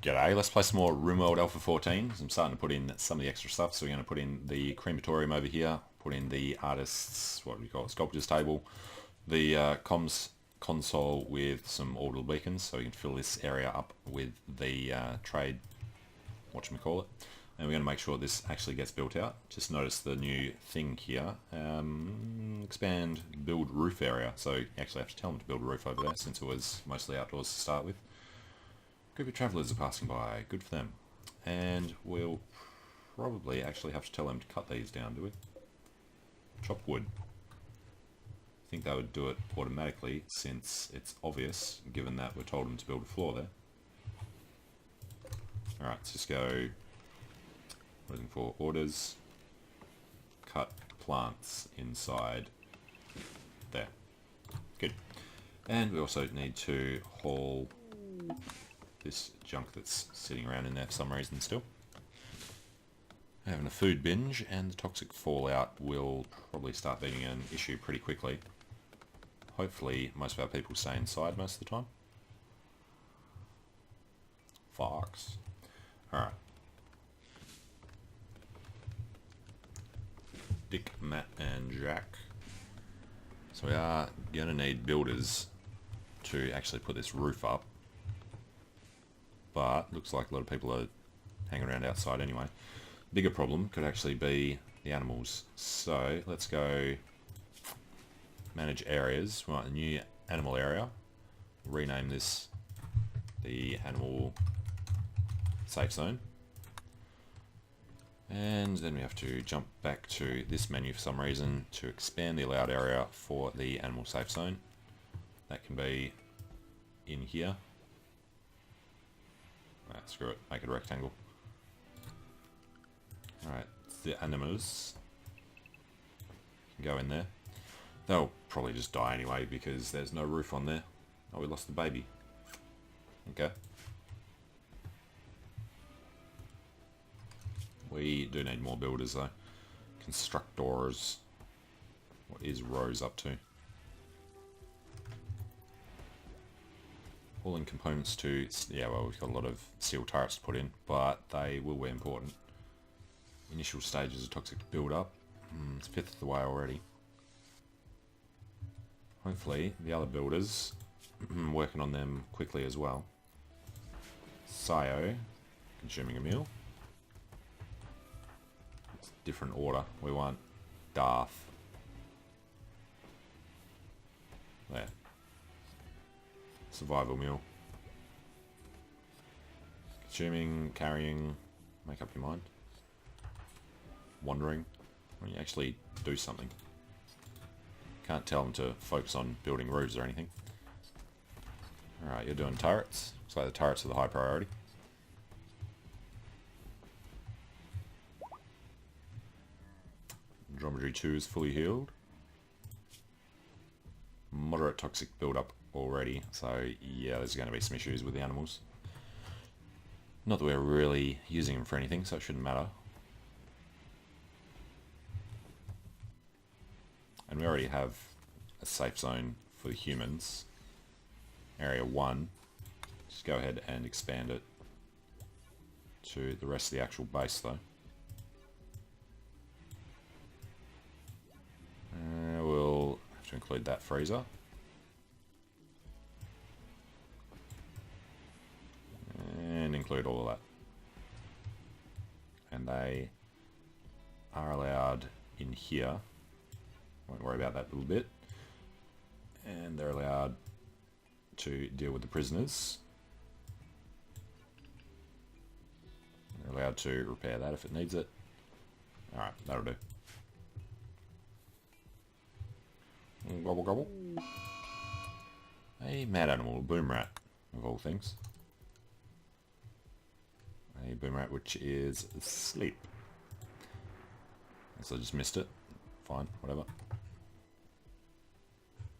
G'day, let's play some more Rimworld Alpha 14. I'm starting to put in some of the extra stuff, so we're going to put in the crematorium over here, put in the artist's, what do we call it, sculptor's table, the comms console with some orbital beacons, so we can fill this area up with the trade, whatchamacallit, and we're going to make sure this actually gets built out. Just notice the new thing here, expand build roof area, so you actually have to tell them to build a roof over there since it was mostly outdoors to start with. Group of travellers are passing by, good for them. And we'll probably actually have to tell them to cut these down, do we? Chop wood. I think they would do it automatically since it's obvious, given that we're told them to build a floor there. Alright, let's just go, looking for orders, cut plants inside there. Good. And we also need to haul this junk that's sitting around in there for some reason still. Having a food binge, and the toxic fallout will probably start being an issue pretty quickly. Hopefully most of our people stay inside most of the time. Fox. Alright. Dick, Matt and Jack. So we are going to need builders to actually put this roof up. But looks like a lot of people are hanging around outside anyway. Bigger problem could actually be the animals. So let's go manage areas. We want a new animal area. Rename this the animal safe zone. And then we have to jump back to this menu for some reason to expand the allowed area for the animal safe zone. That can be in here. Screw it, make it a rectangle. Alright, the animals can go in there. They'll probably just die anyway because there's no roof on there. Oh, we lost the baby. Okay. We do need more builders though. Constructors. What is Rose up to? Hauling components to, yeah, well, we've got a lot of steel turrets to put in, but they will be important. Initial stages of toxic build up. It's a fifth of the way already. Hopefully the other builders working on them quickly as well. Sio consuming a meal. It's a different order. We want Darth. There. Survival meal. Consuming, carrying, make up your mind. Wandering, when you actually do something. Can't tell them to focus on building roofs or anything. Alright, you're doing turrets. Looks like the turrets are the high priority. Dromedary 2 is fully healed. Moderate toxic build-up already, so yeah, there's going to be some issues with the animals. Not that we're really using them for anything, so it shouldn't matter. And we already have a safe zone for the humans. Area 1. Just go ahead and expand it to the rest of the actual base though. We'll have to include that freezer. And include all of that. And they are allowed in here. Won't worry about that little bit. And they're allowed to deal with the prisoners. They're allowed to repair that if it needs it. Alright, that'll do. Gobble gobble. A mad animal, a boom rat, of all things. A boom rat which is asleep. So I just missed it. Fine, whatever.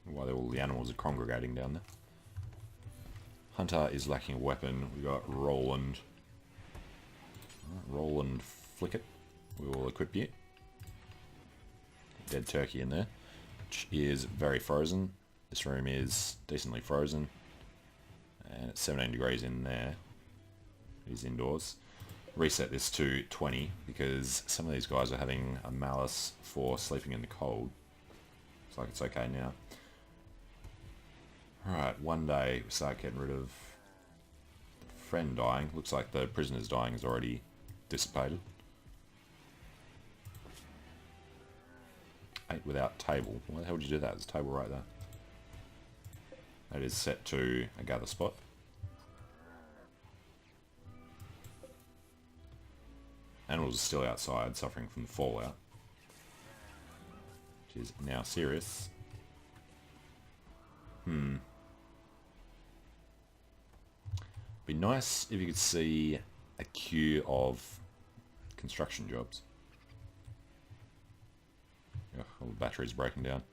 Why all the animals are congregating down there. Hunter is lacking a weapon. We got Roland. Roland Flickett. We will equip you. Dead turkey in there, which is very frozen. This room is decently frozen. And it's 17 degrees in there. He's indoors. Reset this to 20 because some of these guys are having a malice for sleeping in the cold. Looks like it's okay now. Alright, one day we start getting rid of the friend dying. Looks like the prisoner's dying is already dissipated. 8 without table. Why the hell did you do that? There's a table right there. That is set to a gather spot. Animals are still outside, suffering from the fallout, which is now serious. Be nice if you could see a queue of construction jobs. Ugh, all the batteries breaking down.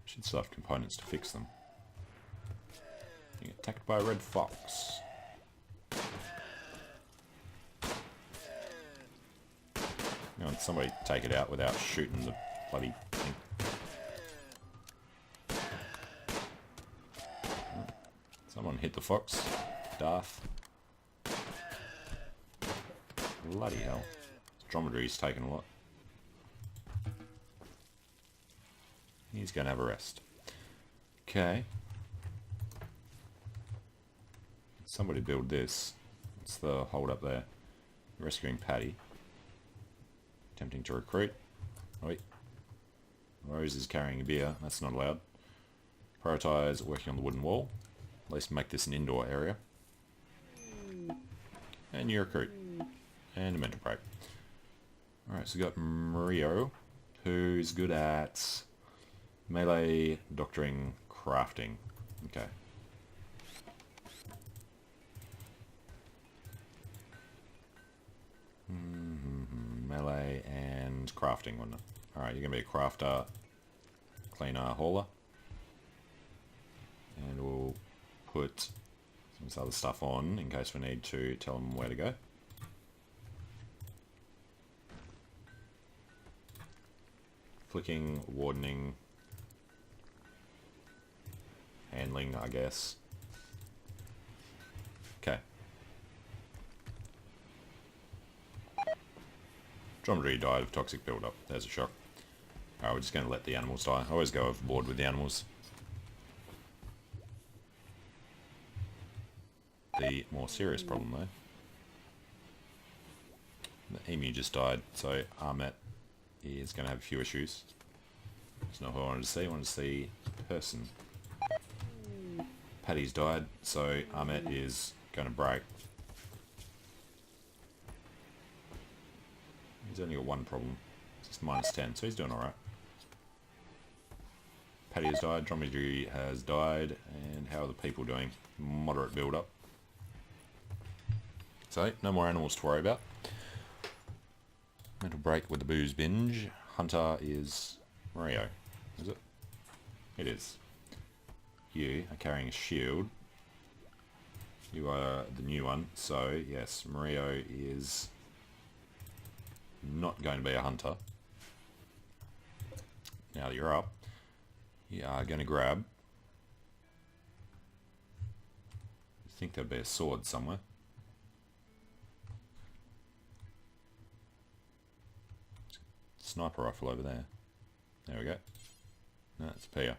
Should still have components to fix them. Being attacked by a red fox. Come on, somebody take it out without shooting the bloody thing. Someone hit the fox. Darth. Bloody hell. Dromedary's taken a lot. He's going to have a rest. Okay. Somebody build this. What's the hold up there? Rescuing Paddy. Attempting to recruit. Wait. Rose is carrying a beer. That's not allowed. Prioritize working on the wooden wall. At least make this an indoor area. And you recruit. And a mental break. Alright, so we've got Mario, who's good at melee, doctoring, crafting. Okay. Melee and crafting, wasn't it? Alright, you're going to be a crafter, cleaner, hauler. And we'll put some of this other stuff on in case we need to tell them where to go. Flicking, wardening, handling, I guess. Okay. Dromedary died of toxic buildup. There's a shock. Alright, we're just going to let the animals die. I always go overboard with the animals. The more serious problem though. The emu just died, so Armet is going to have a few issues. That's not what I wanted to see. I wanted to see the person. Paddy's died, so Armet is going to break. He's only got one problem. It's just -10, so he's doing alright. Paddy has died, Dromedary has died, and how are the people doing? Moderate build-up. So, no more animals to worry about. Mental break with the booze binge. Hunter is Mario, is it? It is. You are carrying a shield. You are the new one, so yes, Mario is not going to be a hunter. Now that you're up, you are going to grab. I think there'd be a sword somewhere. Sniper rifle over there. There we go. No, it's Pia.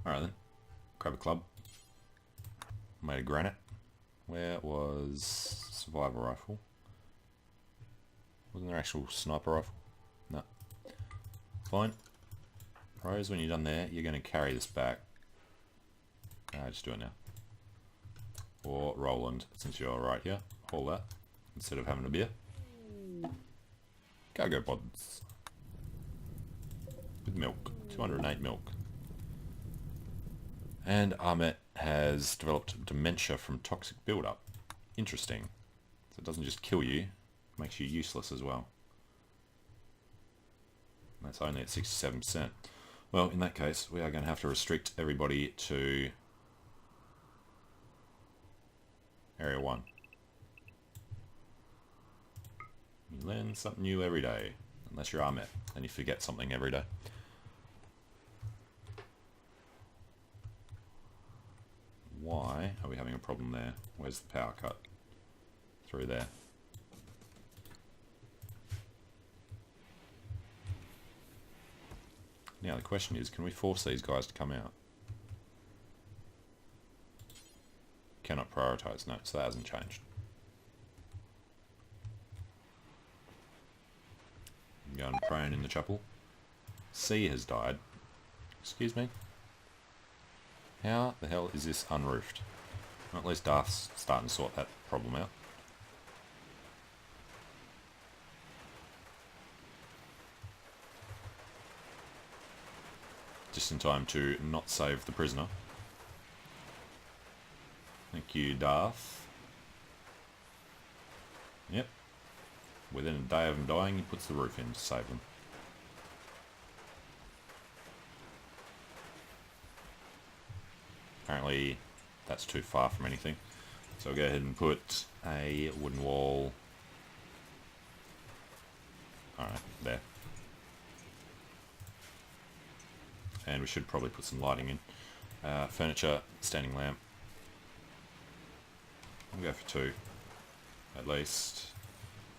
Alright then. Grab a club. Made of granite. Where was survivor rifle? Wasn't there actual sniper rifle? No. Fine. Rose, when you're done there, you're going to carry this back. Just do it now. Or Roland, since you're right here. Haul that, instead of having a beer. Cargo pods. With milk. 208 milk. And Armet has developed dementia from toxic buildup. Interesting. So it doesn't just kill you, it makes you useless as well. And that's only at 67%. Well, in that case, we are going to have to restrict everybody to Area 1. You learn something new every day. Unless you're Armet, then you forget something every day. Why are we having a problem there? Where's the power cut? through there. Now the question is, can we force these guys to come out? Cannot prioritise. No, so that hasn't changed. I'm going prone in the chapel. C has died. Excuse me. How the hell is this unroofed? Well, at least Darth's starting to sort that problem out. Just in time to not save the prisoner. Thank you, Darth. Yep. Within a day of him dying, he puts the roof in to save them. Apparently, that's too far from anything. So I'll go ahead and put a wooden wall. Alright, there. And we should probably put some lighting in. Furniture, standing lamp. We'll go for 2, at least.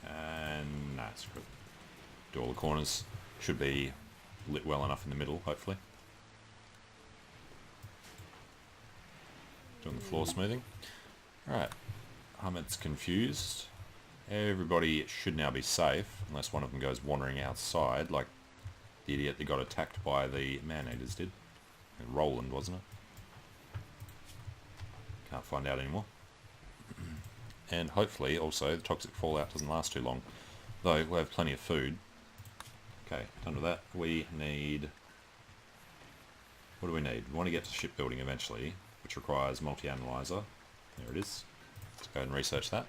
And nah, screw it. Do all the corners. Should be lit well enough in the middle, hopefully. Doing the floor smoothing. Alright, Hamid's confused. Everybody should now be safe, unless one of them goes wandering outside, like the idiot that got attacked by the man-eaters did. Roland, wasn't it? Can't find out anymore. And hopefully, also, the toxic fallout doesn't last too long. Though, we'll have plenty of food. Okay, done with that. We need... What do we need? We want to get to shipbuilding eventually, which requires multi-analyzer. There it is. Let's go ahead and research that.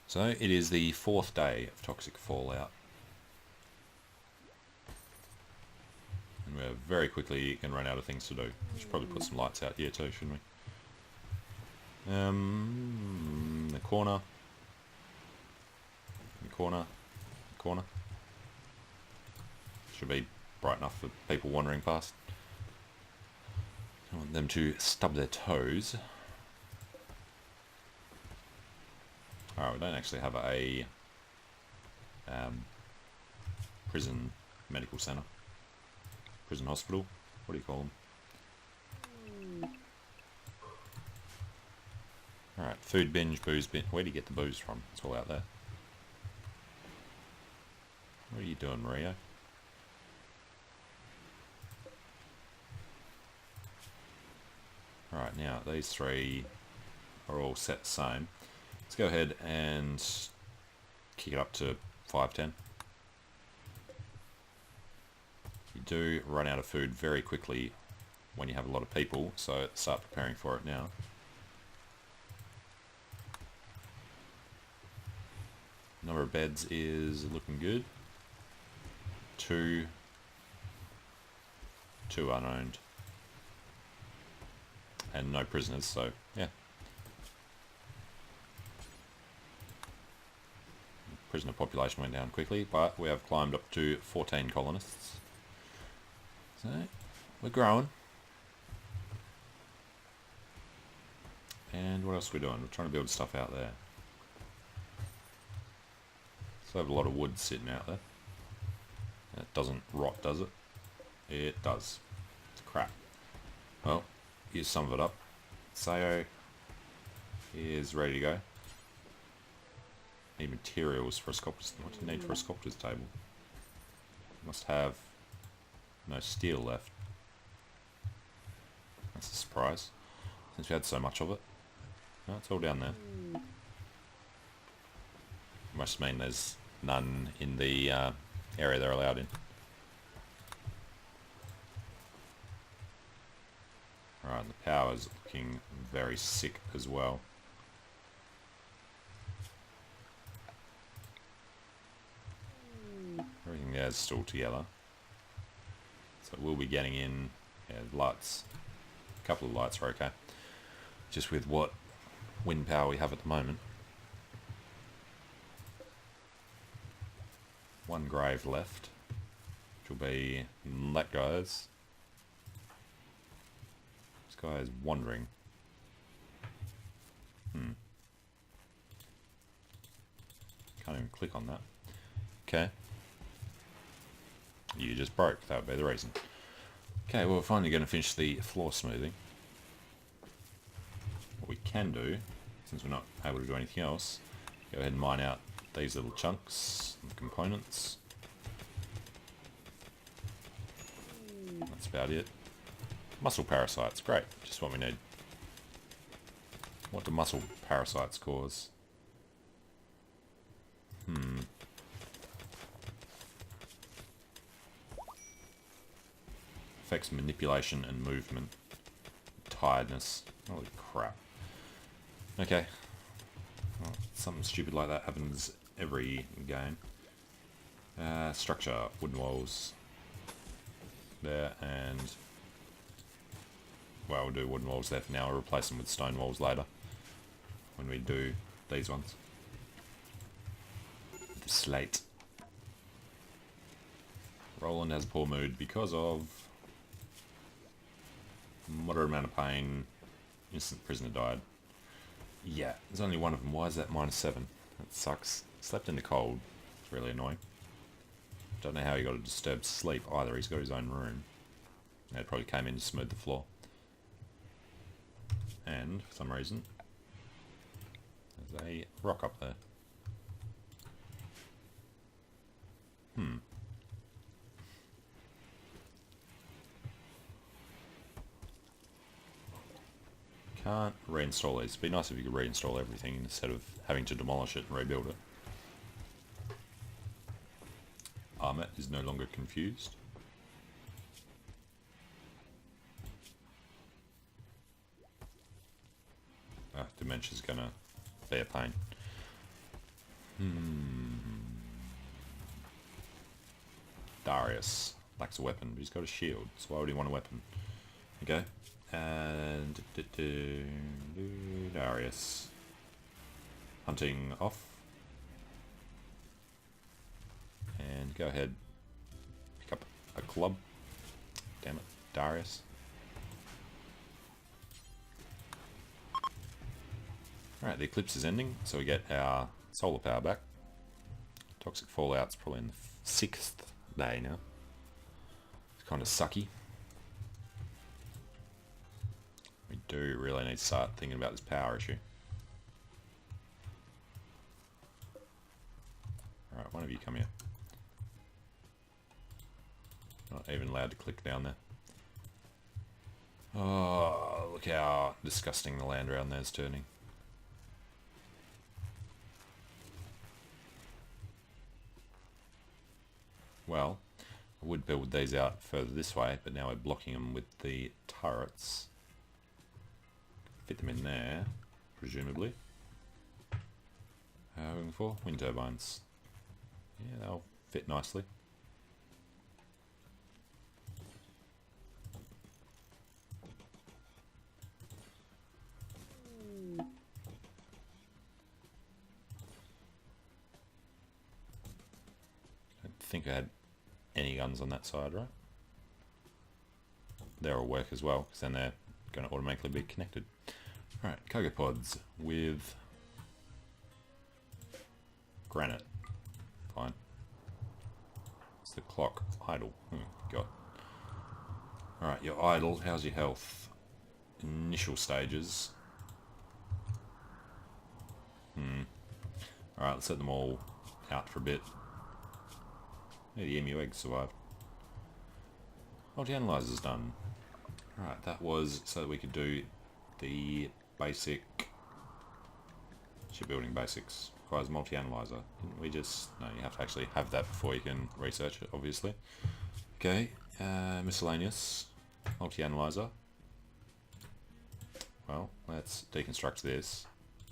So, it is the 4th day of toxic fallout. And we're very quickly going to run out of things to do. We should probably put some lights out here too, shouldn't we? The corner. The corner. The corner. Should be bright enough for people wandering past. I want them to stub their toes. Alright, we don't actually have a prison medical centre. Prison hospital. What do you call them? Alright, food binge, booze binge. Where do you get the booze from? It's all out there. What are you doing, Mario? Alright, now these 3 are all set the same. Let's go ahead and kick it up to 510. You do run out of food very quickly when you have a lot of people, so start preparing for it now. Number of beds is looking good. 2 unowned. And no prisoners, so yeah. Prisoner population went down quickly, but we have climbed up to 14 colonists. So, we're growing. And what else are we doing? We're trying to build stuff out there. So I have a lot of wood sitting out there. It doesn't rot, does it? It does. It's crap. Well, use some of it up. Sayo is ready to go. Need materials for a sculptor's... What do you need for a sculptor's table? Must have no steel left. That's a surprise, since we had so much of it. No, it's all down there. Must mean there's none in the area they're allowed in. Alright, the power's looking very sick as well. Everything there is still together. So we'll be getting in, yeah, lights. A couple of lights are okay. Just with what wind power we have at the moment. 1 grave left, which will be that guy's. This guy is wandering. Can't even click on that. Okay. You just broke. That would be the reason. Okay, well, we're finally going to finish the floor smoothing. What we can do, since we're not able to do anything else, go ahead and mine out these little chunks of components. That's about it. Muscle parasites, great. Just what we need. What do muscle parasites cause? Affects manipulation and movement. Tiredness. Holy crap. Okay. Well, something stupid like that happens every game. Structure. Wooden walls. There, and... well, we'll do wooden walls there for now. I'll replace them with stone walls later. When we do these ones. The slate. Roland has poor mood because of moderate amount of pain. Instant prisoner died. Yeah, there's only one of them. Why is that -7? That sucks. Slept in the cold. It's really annoying. Don't know how he got a disturbed sleep either. He's got his own room. They probably came in to smooth the floor. And for some reason, there's a rock up there. Can't reinstall these. It'd be nice if you could reinstall everything instead of having to demolish it and rebuild it. Ahmet is no longer confused. Dementia's gonna be a pain. Darius lacks a weapon, but he's got a shield, so why would he want a weapon? Okay. And Darius. Hunting off. And go ahead. Pick up a club. Damn it, Darius. Alright, the eclipse is ending, so we get our solar power back. Toxic Fallout's probably in the 6th day now. It's kind of sucky. We do really need to start thinking about this power issue. Alright, one of you come here. Not even allowed to click down there. Oh, look how disgusting the land around there is turning. Well, I would build these out further this way, but now we're blocking them with the turrets. Fit them in there, presumably. How are we looking for? Wind turbines. Yeah, they'll fit nicely. I don't think I had any guns on that side, right? They'll work as well, because then they're going to automatically be connected. Alright, cargo pods with granite. Fine. It's the clock. Idle. God. Alright, you're idle. How's your health? Initial stages. Alright, let's set them all out for a bit. Yeah, the emu eggs survived. Multi-analyzer's done. Alright, that was so that we could do the basic shipbuilding basics. Requires multi-analyzer. Didn't we just... no, you have to actually have that before you can research it, obviously. Okay, miscellaneous. Multi-analyzer. Well, let's deconstruct this.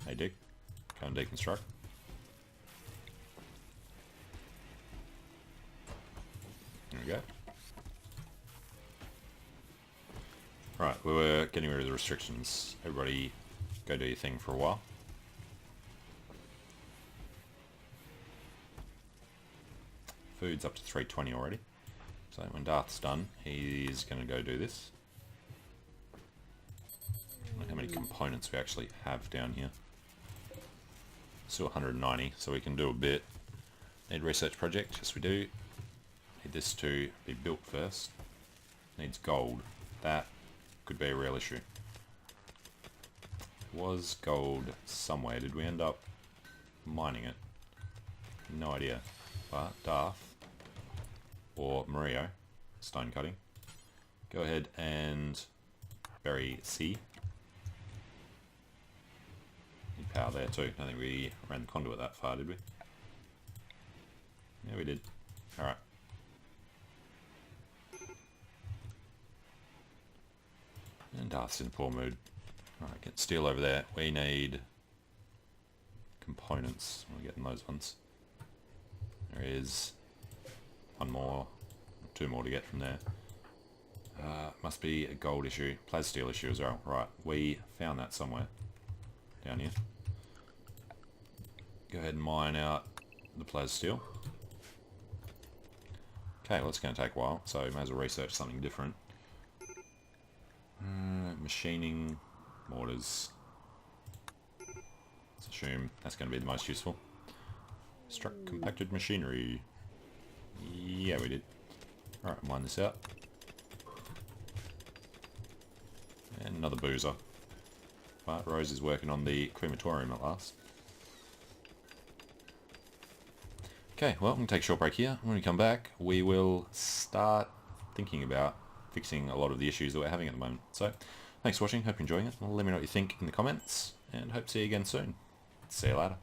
Hey Dick, go and deconstruct. There we go. Right, we were getting rid of the restrictions. Everybody go do your thing for a while. Food's up to 320 already. So when Darth's done, he's going to go do this. I don't know how many components we actually have down here. Still 190, so we can do a bit. Need research project, yes we do. Need this to be built first. Needs gold. That could be a real issue. Was gold somewhere. Did we end up mining it? No idea. But Darth or Mario, stone cutting. Go ahead and bury C. Need power there too. I don't think we ran the conduit that far, did we? Yeah, we did. Alright. And Darth's in a poor mood. Alright, get steel over there. We need components. We're getting those ones. There is one more, two more to get from there. Must be a gold issue, plasteel issue as well. Right, we found that somewhere down here. Go ahead and mine out the plasteel. Okay, well it's going to take a while, so we may as well research something different. Machining mortars. Let's assume that's going to be the most useful. Struck compacted machinery. Yeah, we did. Alright, mine this out. And another boozer. But Rose is working on the crematorium at last. Okay, well, I'm going to take a short break here. When we come back, we will start thinking about fixing a lot of the issues that we're having at the moment. So, thanks for watching. Hope you're enjoying it. Let me know what you think in the comments, and hope to see you again soon. See you later.